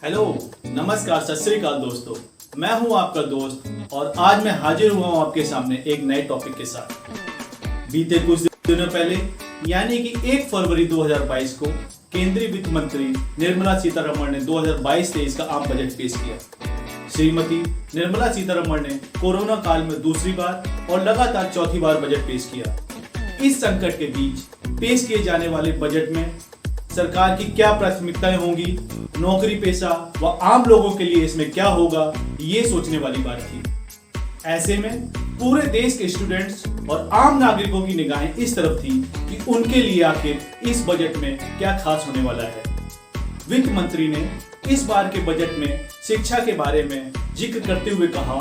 Hello, नमस्कार, सत श्री अकाल दोस्तों। मैं हूं आपका दोस्त और आज मैं हाजिर हुआ हूं आपके सामने एक नए टॉपिक के साथ। बीते कुछ दिनों पहले यानी कि 1 फरवरी 2022 को केंद्रीय वित्त मंत्री निर्मला सीतारमण ने 2022-23 का आम बजट पेश किया। श्रीमती निर्मला सीतारमण ने कोरोना काल में दूसरी बार और लगातार चौथी बार बजट पेश किया। इस संकट के बीच पेश किए जाने वाले बजट में सरकार की क्या प्राथमिकताएं होंगी, नौकरी पेशा व आम लोगों के लिए इसमें क्या होगा, ये सोचने वाली बात थी। ऐसे में पूरे देश के स्टूडेंट्स और आम नागरिकों की निगाहें इस तरफ थी कि उनके लिए आखिर इस बजट में क्या खास होने वाला है। वित्त मंत्री ने इस बार के बजट में शिक्षा के बारे में जिक्र करते हुए कहा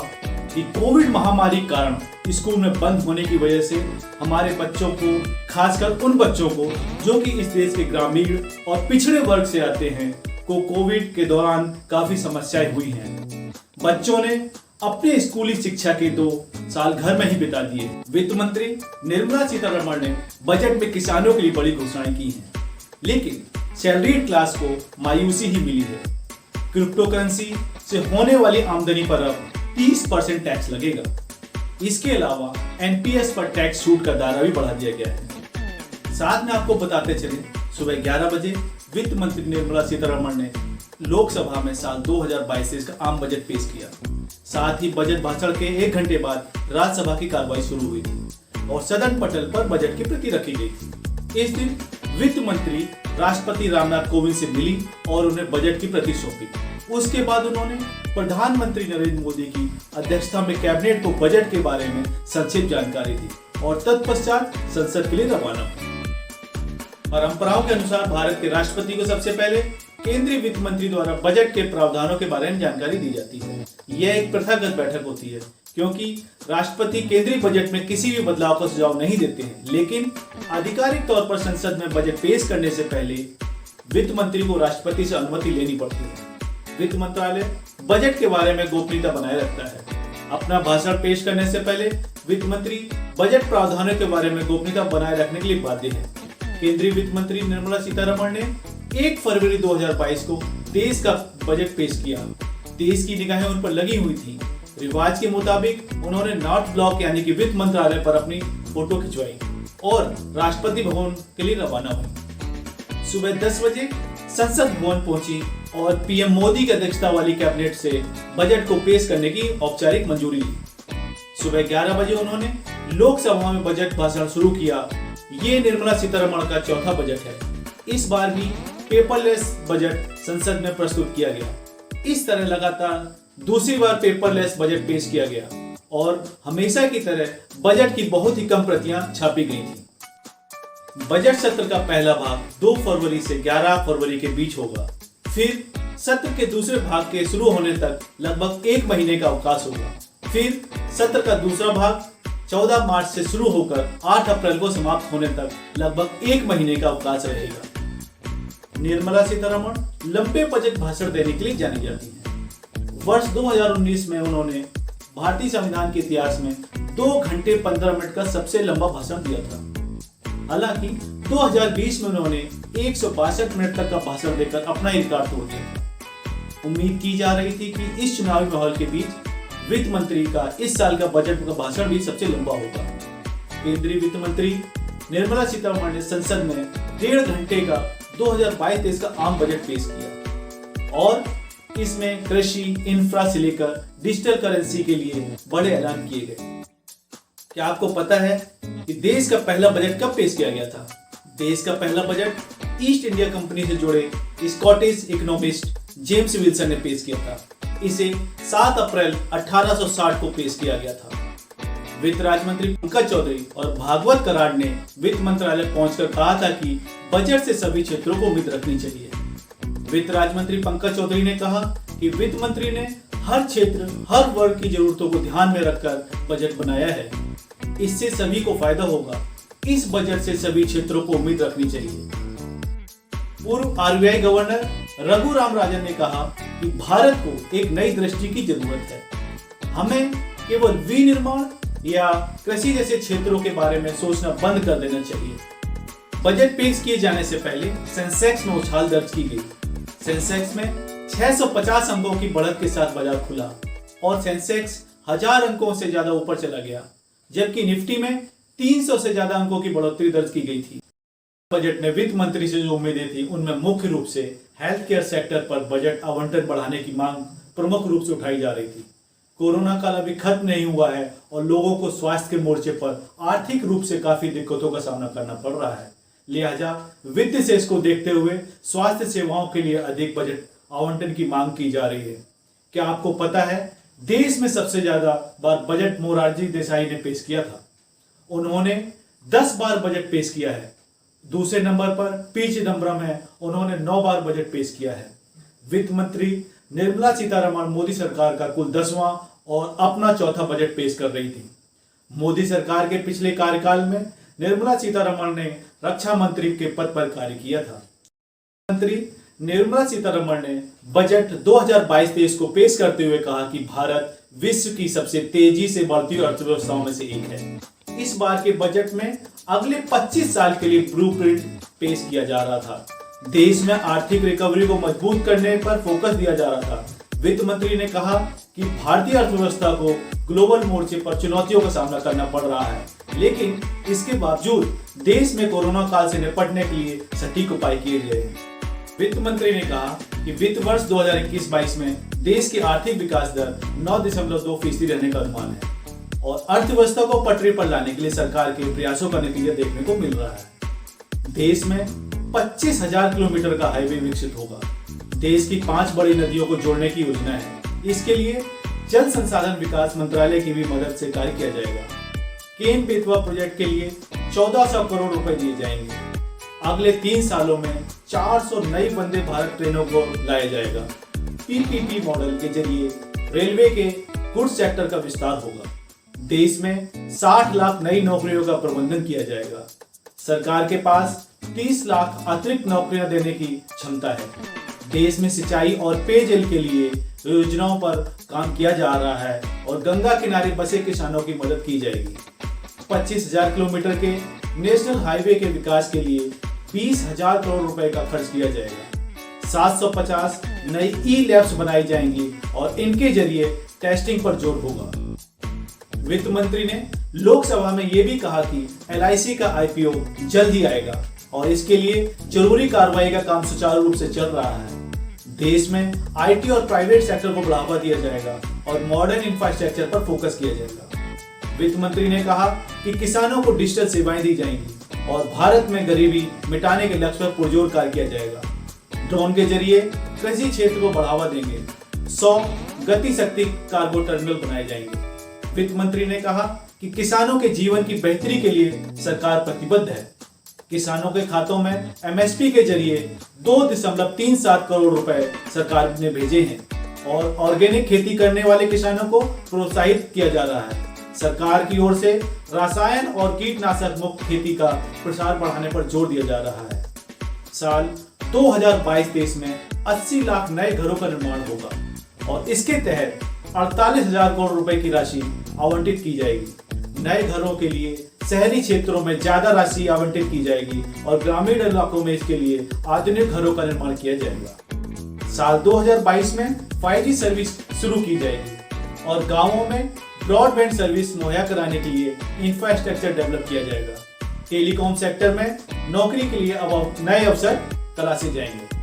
कि कोविड महामारी के कारण स्कूल में बंद होने की वजह से हमारे बच्चों को, खासकर उन बच्चों को जो कि इस देश के ग्रामीण और पिछड़े वर्ग से आते हैं, को कोविड के दौरान काफी समस्याएं हुई हैं। बच्चों ने अपने स्कूली शिक्षा के 2 साल घर में ही बिता दिए। वित्त मंत्री निर्मला सीतारमण ने बजट में किसानों के लिए बड़ी घोषणाएं की हैं, लेकिन सैलरीड क्लास को मायूसी ही मिली है। क्रिप्टो करेंसी से होने वाली आमदनी पर अब 30% टैक्स लगेगा। इसके अलावा एनपीएस पर टैक्स छूट का दायरा भी बढ़ा दिया गया है। साथ में आपको बताते चले, सुबह 11 बजे वित्त मंत्री निर्मला सीतारमण ने लोकसभा में साल 2022 का आम बजट पेश किया। साथ ही बजट भाषण के 1 घंटे बाद राज्यसभा की कार्रवाई शुरू हुई थी और सदन पटल पर बजट की प्रति रखी गई थी। इस दिन वित्त मंत्री राष्ट्रपति रामनाथ कोविंद से मिली और उन्हें बजट की प्रति सौंपी। उसके बाद उन्होंने प्रधानमंत्री नरेंद्र मोदी की अध्यक्षता में कैबिनेट को बजट के बारे में संक्षिप्त जानकारी दी और तत्पश्चात संसद के लिए रवाना हुई। परंपराओं के अनुसार भारत के राष्ट्रपति को सबसे पहले केंद्रीय वित्त मंत्री द्वारा बजट के प्रावधानों के बारे में जानकारी दी जाती है। यह एक प्रथागत बैठक होती है क्योंकि राष्ट्रपति केंद्रीय बजट में किसी भी बदलाव का सुझाव नहीं देते हैं, लेकिन आधिकारिक तौर पर संसद में बजट पेश करने से पहले वित्त मंत्री को राष्ट्रपति से अनुमति लेनी पड़ती है। वित्त मंत्रालय बजट के बारे में गोपनीयता बनाए रखता है। अपना भाषण पेश करने से पहले वित्त मंत्री बजट प्रावधानों के बारे में गोपनीयता बनाए रखने के लिए बाध्य है। केंद्रीय वित्त मंत्री निर्मला सीतारमण ने 1 फरवरी 2022 को देश का बजट पेश किया। देश की निगाहें उन पर लगी हुई थी। रिवाज के मुताबिक उन्होंने नॉर्थ ब्लॉक यानी कि वित्त मंत्रालय पर अपनी फोटो खिंचवाई और राष्ट्रपति भवन के लिए रवाना हुई। सुबह 10 बजे संसद भवन पहुंची और पीएम मोदी की अध्यक्षता वाली कैबिनेट से बजट को पेश करने की औपचारिक मंजूरी ली। सुबह 11 बजे उन्होंने लोकसभा में बजट भाषण शुरू किया। ये निर्मला सीतारमण का चौथा बजट है। इस बार भी पेपरलेस बजट संसद में प्रस्तुत किया गया। इस तरह लगातार दूसरी बार पेपरलेस बजट पेश किया गया और हमेशा की तरह बजट की बहुत ही कम प्रतियां छापी गई थी। बजट सत्र का पहला भाग 2 फरवरी से 11 फरवरी के बीच होगा। फिर सत्र के दूसरे भाग के शुरू होने तक लगभग 1 महीने का अवकाश होगा। फिर सत्र का दूसरा भाग 14 मार्च से शुरू होकर 8 अप्रैल को समाप्त होने तक लगभग 1 महीने का अवकाश रहेगा। निर्मला सीतारमण लंबे बजट भाषण देने के लिए जानी जाती हैं। वर्ष 2019 में उन्होंने भारतीय संविधान के इतिहास में 2 घंटे 15 मिनट का सबसे लंबा भाषण दिया था। हालांकि 2020 में उन्होंने 162 मिनट तक का भाषण देकर अपना रिकॉर्ड तोड़ दिया था। उम्मीद की जा रही थी कि इस चुनावी माहौल के बीच वित्त मंत्री का इस साल का बजट का भाषण भी सबसे लंबा होगा। केंद्रीय वित्त मंत्री निर्मला सीतारमण ने संसद में 1.5 घंटे का 2022-23 का आम बजट पेश किया और इसमें कृषि, इंफ्रा से लेकर डिजिटल करेंसी के लिए बड़े ऐलान किए गए। क्या आपको पता है कि देश का पहला बजट कब पेश किया गया था? देश का पहला बजट ईस्ट इंडिया कंपनी से जुड़े स्कॉटिश इकोनॉमिस्ट जेम्स विल्सन ने पेश किया था। इसे 7 अप्रैल 1860 को पेश किया गया था। वित्त राज्य मंत्री पंकज चौधरी और भागवत कराड़ ने वित्त मंत्रालय पहुंचकर कहा था कि बजट से सभी क्षेत्रों को उम्मीद रखनी चाहिए। वित्त राज्य मंत्री पंकज चौधरी ने कहा कि वित्त मंत्री ने हर क्षेत्र, हर वर्ग की जरूरतों को ध्यान में रखकर बजट बनाया है। इससे सभी को फायदा होगा। इस बजट से सभी क्षेत्रों को उम्मीद रखनी चाहिए। पूर्व आरबीआई गवर्नर रघुराम राजन ने कहा कि भारत को एक नई दृष्टि की जरूरत है। हमें केवल विनिर्माण या कृषि जैसे क्षेत्रों के बारे में सोचना बंद कर देना चाहिए। बजट पेश किए जाने से पहले सेंसेक्स में उछाल दर्ज की गई। सेंसेक्स में 650 अंकों की बढ़त के साथ बाजार खुला और सेंसेक्स 1000 अंकों से ज्यादा ऊपर चला गया, जबकि निफ्टी में 300 से ज्यादा अंकों की बढ़ोतरी दर्ज की गई थी। बजट में वित्त मंत्री से जो उम्मीदें थी उनमें मुख्य रूप से हेल्थ केयर सेक्टर पर बजट आवंटन बढ़ाने की मांग प्रमुख रूप से उठाई जा रही थी। कोरोना काल अभी खत्म नहीं हुआ है और लोगों को स्वास्थ्य के मोर्चे पर आर्थिक रूप से काफी दिक्कतों का सामना करना पड़ रहा है। लिहाजा वित्त शेष को देखते हुए स्वास्थ्य सेवाओं के लिए अधिक बजट आवंटन की मांग की जा रही है। क्या आपको पता है देश में सबसे ज्यादा बार बजट मोरारजी देसाई ने पेश किया था? उन्होंने 10 बार बजट पेश किया है। दूसरे नंबर पर पी चिदम्बरम है, उन्होंने 9 बार बजट पेश किया है। वित्त मंत्री निर्मला सीतारमण मोदी सरकार का कुल 10वां और अपना चौथा बजट पेश कर रही थी। मोदी सरकार के पिछले कार्यकाल में निर्मला सीतारमण ने रक्षा मंत्री के पद पर कार्य किया था। मंत्री निर्मला सीतारमण ने बजट 2022-23 को पेश करते हुए कहा कि भारत विश्व की सबसे तेजी से बढ़ती अर्थव्यवस्थाओं में से एक है। इस बार के बजट में अगले 25 साल के लिए ब्लूप्रिंट पेश किया जा रहा था। देश में आर्थिक रिकवरी को मजबूत करने पर फोकस दिया जा रहा था। वित्त मंत्री ने कहा कि भारतीय अर्थव्यवस्था को ग्लोबल मोर्चे पर चुनौतियों का सामना करना पड़ रहा है, लेकिन इसके बावजूद देश में कोरोना काल से निपटने के लिए सटीक उपाय किए गए हैं। वित्त मंत्री ने कहा कि वित्त वर्ष 2021-22 में देश की आर्थिक विकास दर 9.2% रहने का अनुमान है और अर्थव्यवस्था को पटरी पर लाने के लिए सरकार के प्रयासों का नतीजा देखने को मिल रहा है। देश में 25,000 किलोमीटर का हाईवे विकसित होगा। देश की 5 बड़ी नदियों को जोड़ने की योजना है। इसके लिए जल संसाधन विकास मंत्रालय की भी मदद से कार्य किया जाएगा। केन बेतवा प्रोजेक्ट के लिए 1400 करोड़ रुपए दिए जाएंगे। अगले 3 सालों में 400 नई वंदे भारत ट्रेनों को लाया जाएगा। पीपीपी मॉडल के जरिए रेलवे के गुड्स सेक्टर का विस्तार होगा। देश में 60 लाख नई नौकरियों का प्रबंधन किया जाएगा। सरकार के पास 30 लाख अतिरिक्त नौकरियां देने की क्षमता है। देश में सिंचाई और पेयजल के लिए योजनाओं पर काम किया जा रहा है और गंगा किनारे बसे किसानों की मदद की जाएगी। 25,000 किलोमीटर के नेशनल हाईवे के विकास के लिए 20,000 करोड़ रुपए का खर्च किया जाएगा। 750 नई ई लैब्स बनाई जाएंगी और इनके जरिए टेस्टिंग पर जोर होगा। वित्त मंत्री ने लोकसभा में यह भी कहा कि LIC का IPO जल्द ही आएगा और इसके लिए जरूरी कार्रवाई का काम सुचारू रूप से चल रहा है। देश में IT और प्राइवेट सेक्टर को बढ़ावा दिया जाएगा और मॉडर्न इंफ्रास्ट्रक्चर पर फोकस किया जाएगा। वित्त मंत्री ने कहा कि किसानों को डिजिटल सेवाएं दी जाएंगी और भारत में गरीबी मिटाने के लक्ष्य पर पुरजोर कार्य किया जाएगा। ड्रोन के जरिए कृषि क्षेत्र को बढ़ावा देंगे। 100 गति शक्ति कार्गो टर्मिनल बनाए जाएंगे। वित्त मंत्री ने कहा कि किसानों के जीवन की बेहतरी के लिए सरकार प्रतिबद्ध है। किसानों के खातों में MSP के जरिए 2.37 करोड़ रुपए सरकार ने भेजे हैं और ऑर्गेनिक खेती करने वाले किसानों को प्रोत्साहित किया जा रहा है। सरकार की ओर से रसायन और कीटनाशक मुक्त खेती का प्रसार बढ़ाने पर जोर दिया जा रहा है। साल 2022-23 में 80 लाख नए घरों का निर्माण होगा और इसके तहत 48,000 करोड़ रुपए की राशि आवंटित की जाएगी। नए घरों के लिए शहरी क्षेत्रों में ज्यादा राशि आवंटित की जाएगी और ग्रामीण इलाकों में इसके लिए आधुनिक घरों का निर्माण किया जाएगा। साल 2022 में 5G सर्विस शुरू की जाएगी और गांवों में ब्रॉडबैंड सर्विस मुहैया कराने के लिए इंफ्रास्ट्रक्चर डेवलप किया जाएगा। टेलीकॉम सेक्टर में नौकरी के लिए अब नए अवसर तलाशे जाएंगे।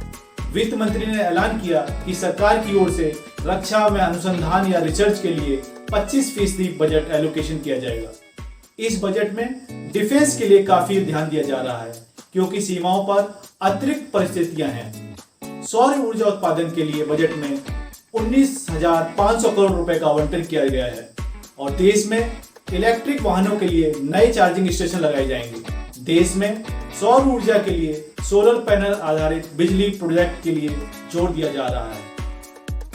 वित्त मंत्री ने ऐलान किया कि सरकार की ओर से रक्षा में अनुसंधान या रिसर्च के लिए 25% बजट एलोकेशन किया जाएगा। इस बजट में डिफेंस के लिए काफी ध्यान दिया जा रहा है क्योंकि सीमाओं पर अतिरिक्त परिस्थितियां हैं। सौर ऊर्जा उत्पादन के लिए बजट में 19,500 करोड़ रुपए का आवंटन किया गया है और देश में इलेक्ट्रिक वाहनों के लिए नए चार्जिंग स्टेशन लगाए जाएंगे। देश में सौर ऊर्जा के लिए सोलर पैनल आधारित बिजली प्रोजेक्ट के लिए जोर दिया जा रहा है।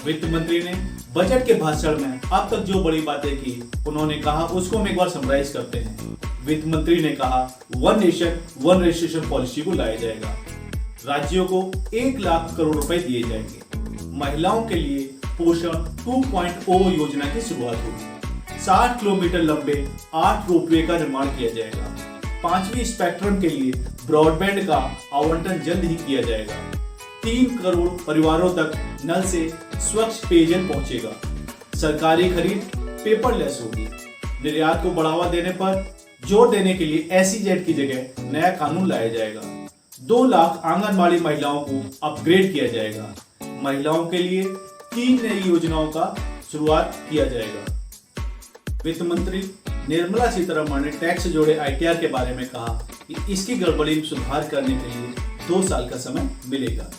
वित्त मंत्री ने बजट के भाषण में अब तक जो बड़ी बातें की उन्होंने कहा, उसको हम एक बार समराइज करते हैं। वित्त मंत्री ने कहा 1 नेशन 1 रजिस्ट्रेशन पॉलिसी को लाया जाएगा। राज्यों को 1 लाख करोड़ रुपए दिए जाएंगे। महिलाओं के लिए पोषण 2.0 योजना की शुरुआत होगी। 60 किलोमीटर लंबे 8 रोपवे का निर्माण किया जाएगा। 5वीं स्पेक्ट्रम के लिए ब्रॉडबैंड का आवंटन जल्द ही किया जाएगा। 3 करोड़ परिवारों तक नल से स्वच्छ पेयजल पहुंचेगा। सरकारी खरीद पेपरलेस होगी। निर्यात को बढ़ावा देने पर जोर देने के लिए SEZ की जगह नया कानून लाया जाएगा। 2 लाख आंगनबाड़ी महिलाओं को अपग्रेड किया जाएगा। महिलाओं के लिए 3 नई योजनाओं का शुरुआत किया जाएगा। वित्त मंत्री निर्मला सीतारमण ने टैक्स से जुड़े ITR के बारे में कहा कि इसकी गड़बड़ी में सुधार करने के लिए 2 साल का समय मिलेगा।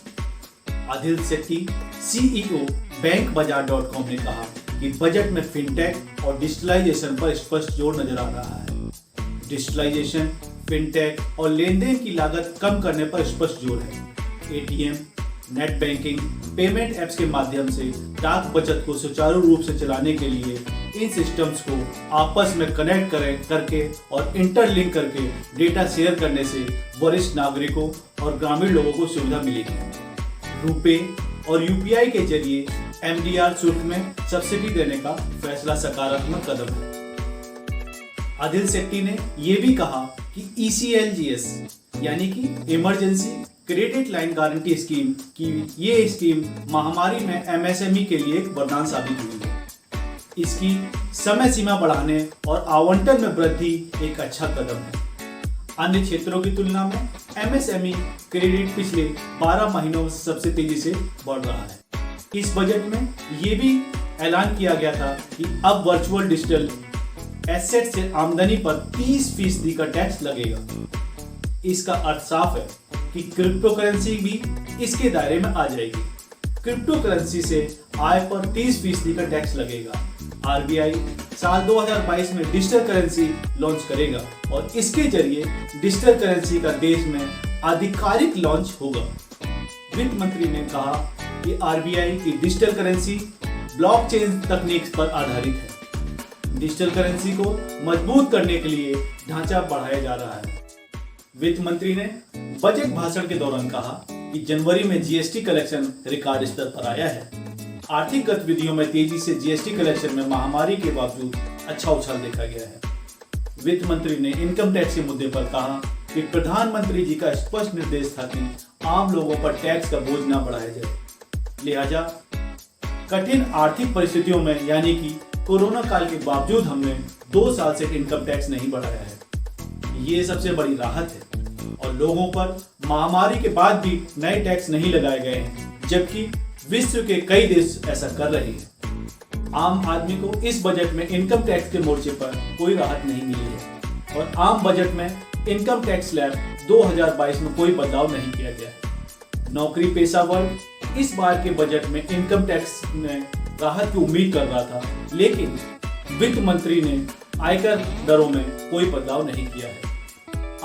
आदिल शेट्टी CEO bankbazaar.com ने कहा कि बजट में फिनटेक और डिजिटलाइजेशन पर स्पष्ट जोर नजर आ रहा है। डिजिटलाइजेशन, फिनटेक और लेन देन की लागत कम करने पर स्पष्ट जोर है। ATM, net banking, payment apps के माध्यम से डाक बचत को सुचारू रूप से चलाने के लिए इन सिस्टम्स को आपस में कनेक्ट करके और इंटरलिंक करके डेटा शेयर करने से वरिष्ठ नागरिकों और ग्रामीण लोगों को सुविधा मिलेगी। रुपे और UPI के जरिए MDR शुल्क में सब्सिडी देने का फैसला सकारात्मक कदम है। आदिल शेट्टी ने यह भी कहा कि ECLGS यानी कि emergency credit line guarantee scheme की ये स्कीम महामारी में MSME के लिए एक वरदान साबित हुई है। इसकी समय सीमा बढ़ाने और आवंटन में वृद्धि एक अच्छा कदम है। अन्य क्षेत्रों की तुलना में MSME क्रेडिट पिछले 12 महीनों में सबसे तेजी से बढ़ रहा है। इस बजट में ये भी ऐलान किया गया था कि अब वर्चुअल डिजिटल एसेट से आमदनी पर 30% का टैक्स लगेगा। इसका अर्थ साफ है कि क्रिप्टो करेंसी भी इसके दायरे में आ जाएगी। क्रिप्टो करेंसी से आय पर 30% का टैक्स लगेगा। RBI साल 2022 में डिजिटल करेंसी लॉन्च करेगा और इसके जरिए डिजिटल करेंसी का देश में आधिकारिक लॉन्च होगा। वित्त मंत्री ने कहा कि RBI की डिजिटल करेंसी ब्लॉकचेन तकनीक पर आधारित है। डिजिटल करेंसी को मजबूत करने के लिए ढांचा बढ़ाया जा रहा है। वित्त मंत्री ने बजट भाषण के दौरान कहा कि जनवरी में GST कलेक्शन रिकॉर्ड स्तर पर आया है। आर्थिक गतिविधियों में तेजी से GST कलेक्शन में महामारी के बावजूद अच्छा उछाल देखा गया है। वित्त मंत्री ने इनकम टैक्स के मुद्दे पर कहा कि प्रधानमंत्री जी का स्पष्ट निर्देश था कि आम लोगों पर टैक्स का बोझ न बढ़ाया जाए। लिहाजा कठिन आर्थिक परिस्थितियों में यानी कि कोरोना काल के बावजूद हमने 2 साल से इनकम टैक्स नहीं बढ़ाया है। ये सबसे बड़ी राहत है और लोगों पर महामारी के बाद भी नए टैक्स नहीं लगाए गए हैं, जबकि विश्व के कई देश ऐसा कर रहे हैं। आम आदमी को इस बजट में इनकम टैक्स के मोर्चे पर कोई राहत नहीं मिली है और आम बजट में इनकम टैक्स स्लैब 2022 में कोई बदलाव नहीं किया गया है। नौकरी पेशा वर्ग इस बार के बजट में इनकम टैक्स में राहत की उम्मीद कर रहा था, लेकिन वित्त मंत्री ने आयकर दरों में कोई बदलाव नहीं किया है।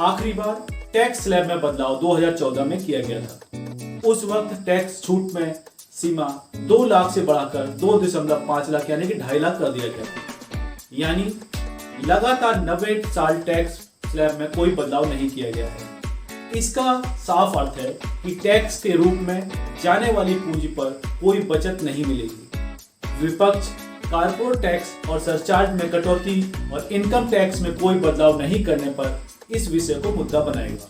आखिरी बार टैक्स स्लैब में बदलाव 2014 में किया गया था। उस वक्त टैक्स छूट में सीमा 2 लाख से बढ़ाकर 2.5 लाख यानी कि 2.5 लाख कर दिया गया था। यानी लगातार 90 साल टैक्स स्लैब में कोई बदलाव नहीं किया गया है। इसका साफ अर्थ है कि टैक्स के रूप में जाने वाली पूंजी पर कोई बचत नहीं मिलेगी। विपक्ष कारपोरेट टैक्स और सरचार्ज में कटौती और इनकम टैक्स में कोई बदलाव नहीं करने पर इस विषय को मुद्दा बनाएगा।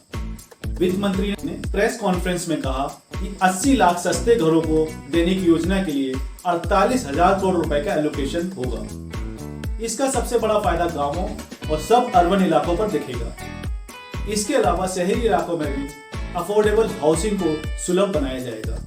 वित्त मंत्री ने प्रेस कॉन्फ्रेंस में कहा कि 80 लाख सस्ते घरों को देने की योजना के लिए 48,000 करोड़ रुपए का एलोकेशन होगा। इसका सबसे बड़ा फायदा गांवों और सब अर्बन इलाकों पर दिखेगा। इसके अलावा शहरी इलाकों में भी अफोर्डेबल हाउसिंग को सुलभ बनाया जाएगा।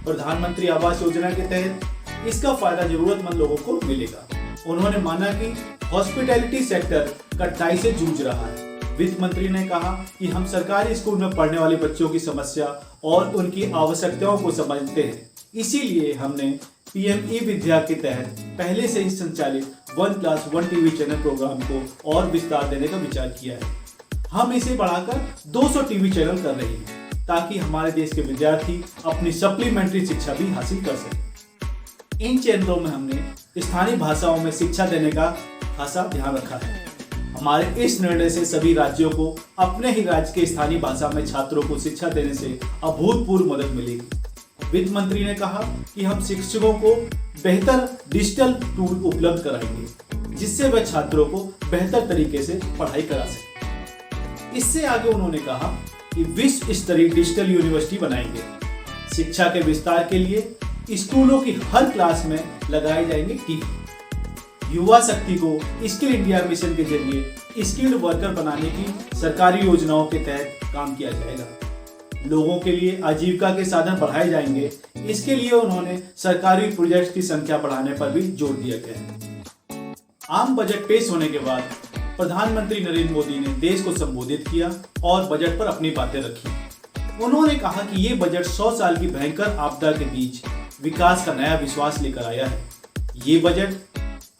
प्रधानमंत्री आवास योजना के तहत इसका फायदा जरूरतमंद लोगों को मिलेगा। उन्होंने माना कि हॉस्पिटैलिटी सेक्टर कठिनाई से जूझ रहा है। वित्त मंत्री ने कहा कि हम सरकारी स्कूल में पढ़ने वाले बच्चों की समस्या और उनकी आवश्यकताओं को समझते हैं, इसीलिए हमने PM विद्या के तहत पहले से ही संचालित 1+1 टीवी चैनल प्रोग्राम को और विस्तार देने का विचार किया है। हम इसे बढ़ाकर 200 टीवी चैनल कर रहे हैं ताकि हमारे देश के विद्यार्थी अपनी सप्लीमेंट्री शिक्षा भी हासिल कर सकें। इन चैनलों में हमने स्थानीय भाषाओं में शिक्षा देने का खासा ध्यान रखा है। हमारे इस निर्णय से सभी राज्यों को अपने ही राज्य के स्थानीय भाषा में छात्रों को शिक्षा देने से अभूतपूर्व मदद मिलेगी। वित्त मंत्री ने कहा कि हम शिक्षकों को बेहतर डिजिटल टूल उपलब्ध कराएंगे जिससे वह छात्रों को बेहतर तरीके से पढ़ाई करा सके। इससे आगे उन्होंने कहा कि विश्व स्तरीय डिजिटल यूनिवर्सिटी बनाएंगे। शिक्षा के विस्तार के लिए स्कूलों की हर क्लास में लगाए जाएंगे टीवी। युवा शक्ति को स्किल इंडिया मिशन के जरिए स्किल्ड वर्कर बनाने की सरकारी योजनाओं के तहत काम किया जाएगा। लोगों के लिए आजीविका के साधन बढ़ाए जाएंगे। इसके लिए उन्होंने सरकारी प्रोजेक्ट्स की संख्या बढ़ाने पर भी जोर दिया गया है। आम बजट पेश होने के बाद प्रधानमंत्री नरेंद्र मोदी ने देश को संबोधित किया और बजट पर अपनी बातें रखी। उन्होंने कहा कि ये बजट 100 साल की भयंकर आपदा के बीच विकास का नया विश्वास लेकर आया है। ये बजट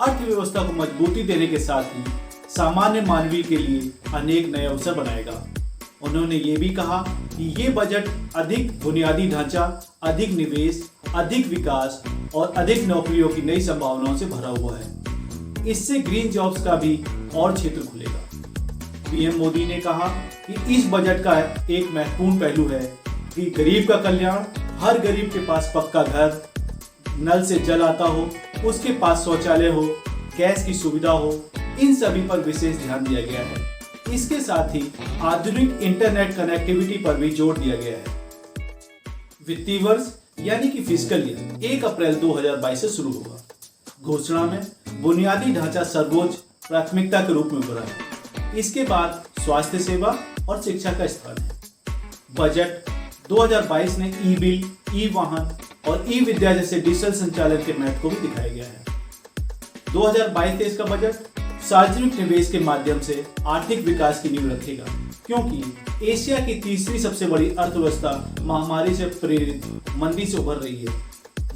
अर्थव्यवस्था को मजबूती देने के साथ ही सामान्य मानवीय के लिए अनेक नए अवसर बनाएगा। उन्होंने ये भी कहा कि ये बजट अधिक बुनियादी ढांचा, अधिक निवेश, अधिक विकास और अधिक नौकरियों की नई संभावनाओं से भरा हुआ है। इससे ग्रीन जॉब्स का भी और क्षेत्र खुलेगा। पीएम मोदी ने कहा कि इस बजट का एक महत्वपूर्ण पहलू है कि गरीब का कल्याण। हर गरीब के पास पक्का घर, नल से जल आता हो, उसके पास शौचालय हो, गैस की सुविधा हो, इन सभी पर विशेष ध्यान दिया गया है। इसके साथ ही आधुनिक इंटरनेट कनेक्टिविटी पर भी जोर दिया गया है। वित्तीय वर्ष यानी कि फिस्कल ईयर 1 अप्रैल 2022 से शुरू होगा। घोषणा में बुनियादी ढांचा सर्वोच्च प्राथमिकता के रूप में उभरा है। इसके बाद स्वास्थ्य सेवा और शिक्षा का स्थान है। बजट 2022 ने ई बिल, ई वाहन और ई विद्या जैसे डिजिटल संचालन के महत्व को भी दिखाया गया है। 2022-23 का बजट सार्वजनिक निवेश के माध्यम से आर्थिक विकास की नींव रखेगा, क्योंकि एशिया की तीसरी सबसे बड़ी अर्थव्यवस्था महामारी से प्रेरित मंदी से उभर रही है।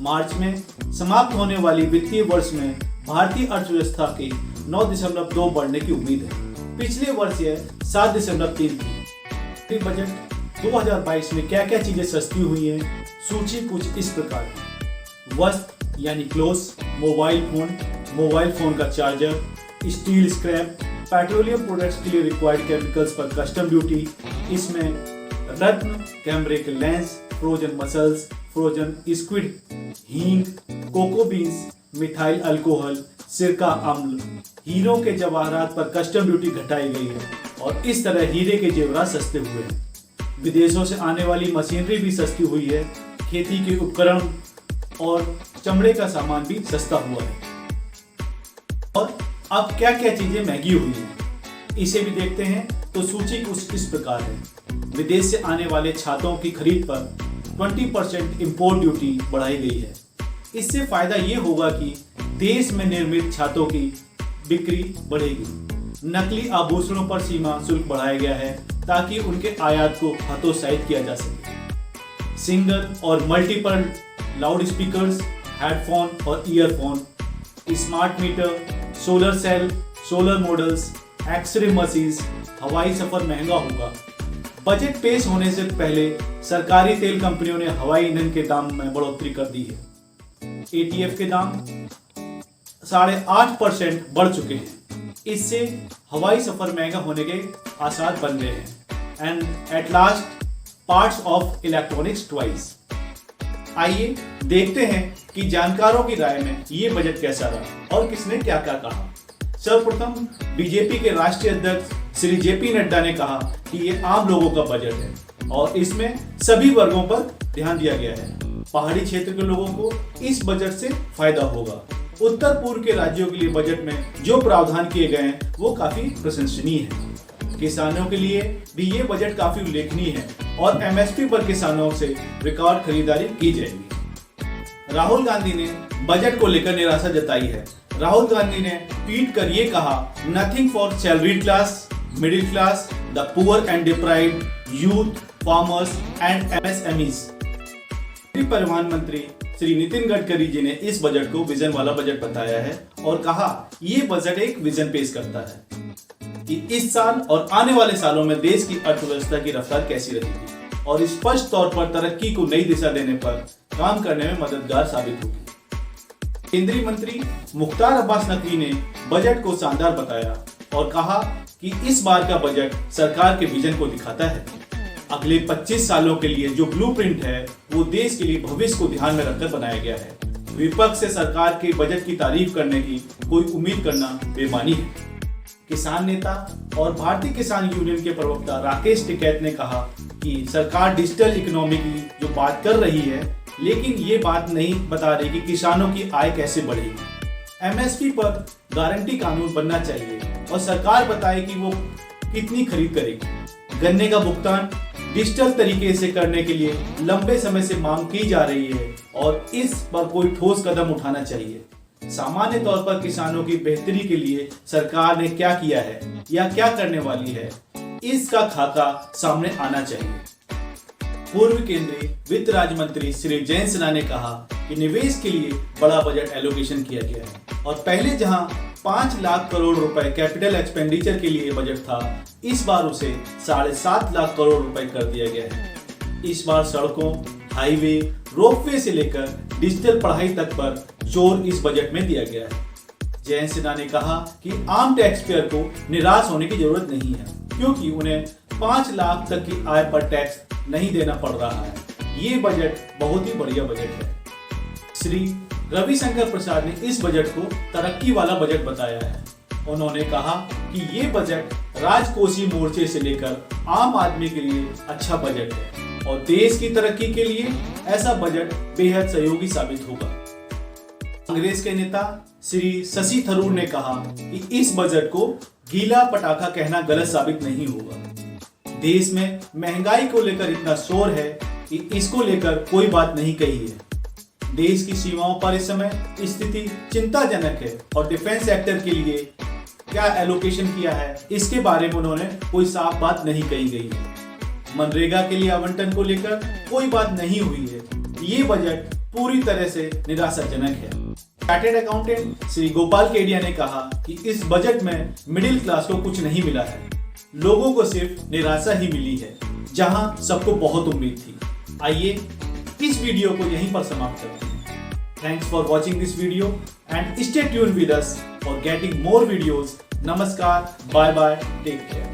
मार्च में समाप्त होने वाली वित्तीय वर्ष में भारतीय अर्थव्यवस्था की 9.2 बढ़ने की उम्मीद है। पिछले वर्ष यह 7.3 थी। बजट 2022 में क्या क्या चीजें सस्ती हुई हैं, सूची कुछ इस प्रकार है। वस्त्र यानी क्लोथ्स, मोबाइल फोन का charger, steel scrap, petroleum products के लिए रिक्वायर्ड केमिकल्स पर कस्टम ड्यूटी। इसमें रत्न, कैमरे के lens, frozen muscles, frozen squid, हींग, कोको बीन्स, मिथाइल अल्कोहल, सिरका अम्ल, हीरों के जवाहरात पर कस्टम ड्यूटी घटाई गई है और इस तरह हीरे के जेवरात सस्ते हुए हैं। विदेशों से आने वाली मशीनरी भी सस्ती हुई है। खेती के उपकरण और चमड़े का सामान भी सस्ता हुआ है। और अब क्या क्या चीजें महंगी हुई हैं, इसे भी देखते हैं। तो सूची कुछ इस प्रकार है। विदेश से आने वाले छातों की खरीद पर 20% इंपोर्ट ड्यूटी बढ़ाई गई है। इससे फायदा ये होगा कि देश में निर्मित छातों की बिक्री बढ़ेगी। नकली आभूषणों पर सीमा शुल्क बढ़ाया गया है ताकि उनके आयात को हतोत्साहित किया जा सके। सिंगल और मल्टीपल लाउड स्पीकर्स, हेडफोन और earphone, smart meter, solar cell, solar models, X ray machines, हवाई सफर महंगा होगा। बजट पेश होने से पहले सरकारी तेल कंपनियों ने हवाई ईंधन के दाम में बढ़ोतरी कर दी है। एटीएफ के दाम 8.5% बढ़ चुके हैं। इससे हवाई सफर महंगा होने के आसार बन गए हैं। And at last parts of electronics twice. आइए देखते हैं कि जानकारों की राय में ये बजट कैसा रहा और किसने क्या क्या कहा। सर्वप्रथम बीजेपी के राष्ट्रीय अध्यक्ष श्री जेपी नड्डा ने कहा कि ये आम लोगों का बजट है और इसमें सभी वर्गों पर ध्यान दिया गया है। पहाड़ी क्षेत्र के लोगों को इस बजट से फायदा होगा। उत्तर पूर्व के राज्यों के लिए बजट में जो प्रावधान किए गए हैं वो काफी प्रशंसनीय है। किसानों के लिए भी ये बजट काफी उल्लेखनीय है और एमएसपी पर किसानों से रिकॉर्ड खरीदारी की जाएगी। राहुल गांधी ने बजट को लेकर निराशा जताई है। राहुल गांधी ने ट्वीट कर ये कहा, nothing for salaried class, middle class, the poor and deprived, youth, farmers and MSMEs. परिवहन मंत्री श्री नितिन गडकरी जी ने इस बजट को विजन वाला बजट बताया है और कहा ये बजट एक विजन पेश करता है कि इस साल और आने वाले सालों में देश की अर्थव्यवस्था की रफ्तार कैसी रहेगी और स्पष्ट तौर पर तरक्की को नई दिशा देने पर काम करने में मददगार साबित होगी। केंद्रीय मंत्री मुख्तार अब्बास नकवी ने बजट को शानदार बताया और कहा कि इस बार का बजट सरकार के विजन को दिखाता है। अगले 25 सालों के लिए जो ब्लूप्रिंट है वो देश के लिए भविष्य को ध्यान में रखकर बनाया गया है। विपक्ष से सरकार के बजट की तारीफ करने की कोई उम्मीद करना बेमानी है। किसान नेता और भारतीय किसान यूनियन के प्रवक्ता राकेश टिकैत ने कहा कि सरकार डिजिटल इकोनॉमी की जो बात कर रही है, लेकिन ये बात नहीं बता रही कि किसानों की आय कैसे बढ़ेगी। एमएसपी पर गारंटी कानून बनना चाहिए और सरकार बताए कि वो कितनी खरीद करेगी। गन्ने का भुगतान डिजिटल तरीके से करने के लिए लंबे समय से मांग की जा रही है और इस पर कोई ठोस कदम उठाना चाहिए। सामान्य तौर पर किसानों की बेहतरी के लिए सरकार ने क्या किया है या क्या करने वाली है, इसका खाका सामने आना चाहिए। पूर्व केंद्रीय वित्त राज्य मंत्री श्री जयंत सिन्हा ने कहा कि निवेश के लिए बड़ा बजट एलोकेशन किया गया है और पहले जहां 5 लाख करोड़ रुपए कैपिटल एक्सपेंडिचर के लिए बजट था, इस बार उसे 7.5 लाख करोड़ रुपए कर दिया गया है। इस बार सड़कों, हाईवे, रोपवे से लेकर डिजिटल पढ़ाई तक पर जोर इस बजट में दिया गया है। जयंत सिन्हा ने कहा कि आम टैक्स पेयर को निराश होने की जरूरत नहीं है, क्योंकि उन्हें 5 लाख तक की आय पर टैक्स नहीं देना पड़ रहा है। ये बजट बहुत ही बढ़िया बजट है। श्री रविशंकर प्रसाद ने इस बजट को तरक्की वाला बजट बताया है। उन्होंने कहा कि ये बजट राजकोषीय मोर्चे से लेकर आम आदमी के लिए अच्छा बजट है और देश की तरक्की के लिए ऐसा बजट बेहद सहयोगी साबित होगा। कांग्रेस के नेता श्री शशि थरूर ने कहा कि इस बजट को गीला पटाखा कहना गलत साबित नहीं होगा। देश में महंगाई को लेकर इतना शोर है कि इसको लेकर कोई बात नहीं कही है। देश की सीमाओं पर इस समय स्थिति चिंताजनक है और डिफेंस सेक्टर के लिए क्या एलोकेशन किया है, इसके बारे में उन्होंने कोई साफ बात नहीं कही गई है। मनरेगा के लिए आवंटन को लेकर कोई बात नहीं हुई है। ये बजट पूरी तरह से निराशाजनक है। चार्टर्ड अकाउंटेंट श्री गोपाल केडिया ने कहा कि इस बजट में मिडिल क्लास को कुछ नहीं मिला है, लोगों को सिर्फ निराशा ही मिली है, जहां सबको बहुत उम्मीद थी। आइए इस वीडियो को यहीं पर समाप्त करते हैं। Thanks for watching this video and stay tuned with us for getting more videos. नमस्कार, बाय बाय, टेक केयर।